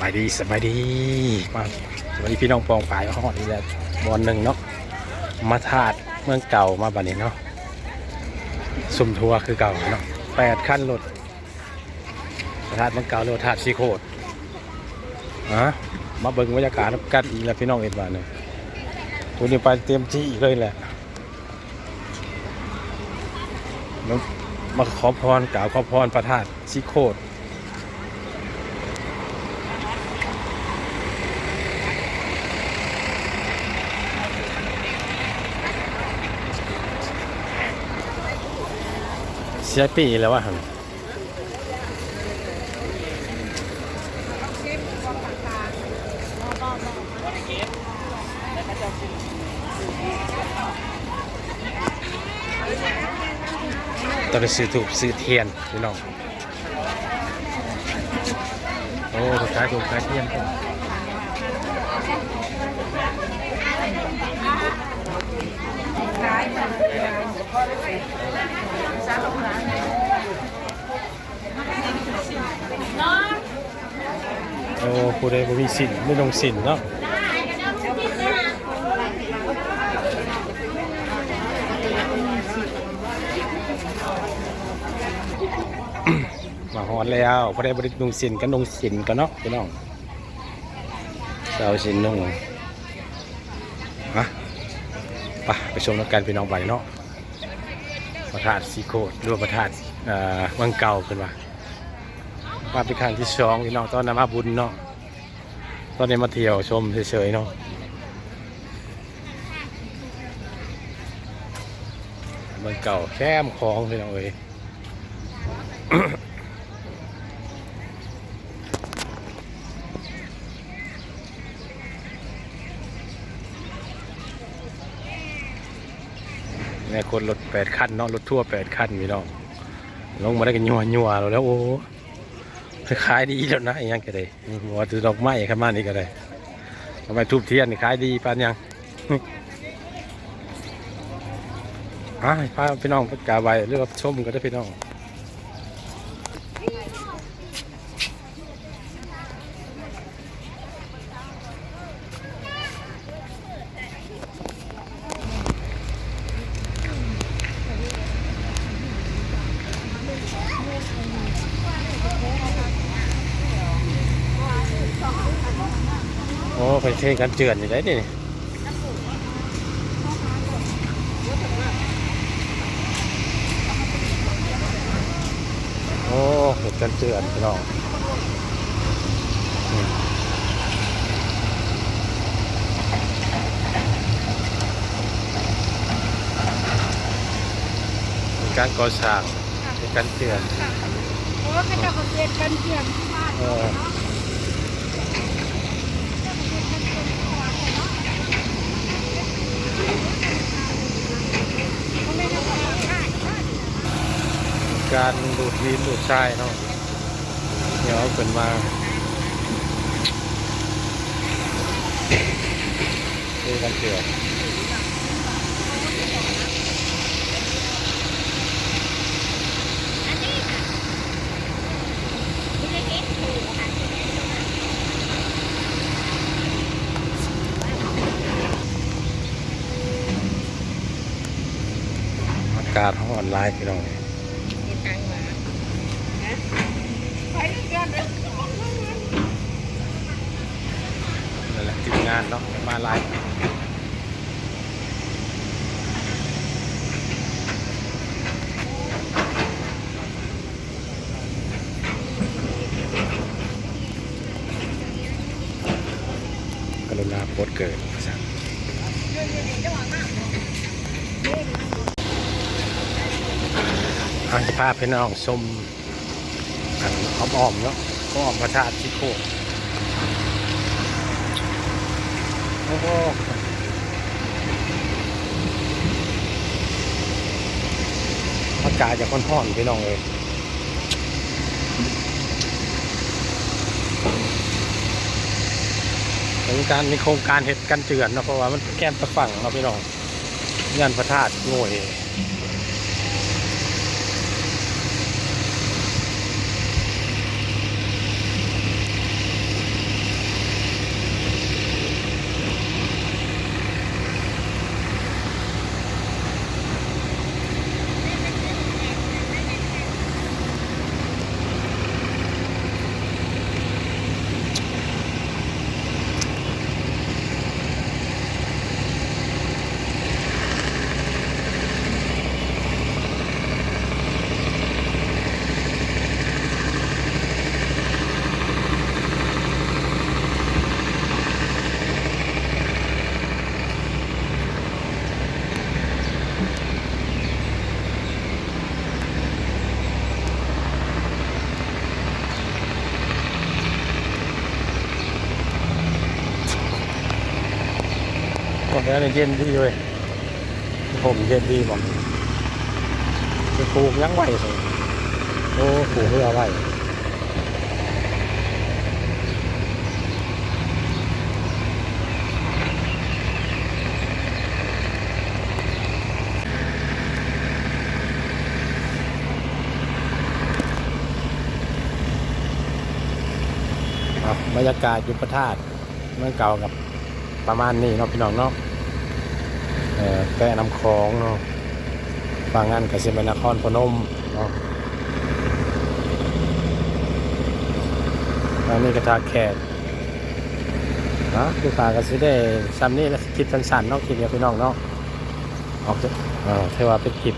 ายดีสบายดีมาสวัสดีพี่น้องปองปลายฮอดนี่แหละบอลหนึ่งเนาะมาธาตุเมืองเก่ามาบัดนี้เนาะสุ่มทัวร์คือเก่าเนาะ8 คันรถธาตุเมืองเก่ารถธาตุซีโคดมาเบิ่งบรรยากาศกันอีกแล้วพี่น้องเอ็ดบาทเนี่ยตัวนี้ไปเต็มที่อีกเลยแหละมาขอพรกล่าวขอพรพระธาตุซีโคดเสียปีแล้ววะต้องไปซื้อถูกซื้อเทียนพี่น้องโอ้ถูกขายถูกขายเทียนโอ้ผู้ใดบ่มีสินไม่ลงสินเนาะมาฮอนแล้วผู้ใดบ่ได้ลงสินก็ลงสินกันเนาะพี่น้องสาวสินนุ่งไปชมกันพี่น้องไปเนาะพระธาตุซีโคดหรือพระธาตุเมืองเก่าขึ้นมาเป็นครั้งที่2พี่น้องตอนนั้นมาบุญเนาะตอนนี้มาเที่ยวชมเฉยๆเนาะเมืองเก่าแคมคลองพี่น้องเอ้ยเนี่ยคนรถ8 คันเนาะรถทั่ว8 คันพี่น้องลงมาได้กันยัวแล้วโอ้ขายดีแล้วนะยังก็ได้ว่าจะดอกไม้ข้ามานี่ก็ได้ทำไมทูบเทียนขายดีปานยังพาพี่น้องไปกราบไหว้หรือว่าชมก็ได้พี่น้องโอ้ไปเทกันเจือนอยู่ได้ดิโอ้เห็ดกันเจือนพี่น้องการก่อสร้างเห็ดกันเจือนโอ้ก็จะเห็ดกันเจือนที่บ้านเนาะการดูดดินดูดทรายเนาะเดี๋ยวเป็นมาดูกันเถื่อนอากาศห้อนไลน์พี่น้องนั่นแหละทีมงานเนาะมาไลฟ์กรุณาโพสเกิดจะพาพี่น้องชมอ้อมเนาะอ้อมพระธาตุซีโคดโอ้โหอากาศจะค่อนข้างพี่น้องเลยมีโครงการเห็ดกันเจือนเนาะเพราะว่ามันแก้มตะฝั่งเนาะพี่น้องงานพระธาตุโง่ เดี๋ยวนี้เย็นดีเว้ยผมเย็นดีบอกไปปลูกยังไหวเลยโอ้ปลูกเพื่อไหวบรรยากาศยุพระธาตุเมืองเก่ากับประมาณนี้เนาะพี่น้องเนาะแก่น้ำคลองเนาะฝั่งนั้นก็สิเป็นนครพนมเนาะฝั่งนี้ก็ท่าแขกนะคือพาก็สิได้ซ้ำนี่แล้วคลิปสั้นๆเนาะคลิปเดียวพี่น้องเนาะออกจากเทว่าเป็นคลิป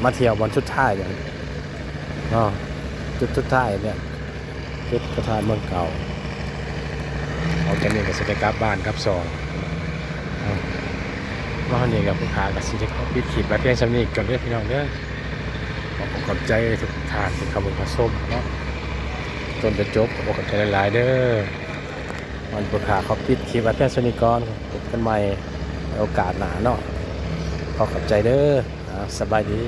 มาเที่ยววันสุดท้ายเนี่ยเนาะจุดสุดท้ายเนี่ยจุดพระธาตุเมืองเก่าออกจากนี้ก็สิได้กลับบ้านกลับซองมาเนี่ยกับผู้ค้ากับสิได้ปิดคลิปแบบเพียงซ้ำนี้ก่อนเด้อพี่น้องเด้อขอบใจทุกท่านที่เข้ามาชมเนาะจนจะจบขอบใจหลายๆเด้อวันผู้ค้าเขาปิดคลิปแบบเพียงซ้ำนี้ก่อนพบกันใหม่ในโอกาสหน้าเนาะขอบใจเด้อสบายดี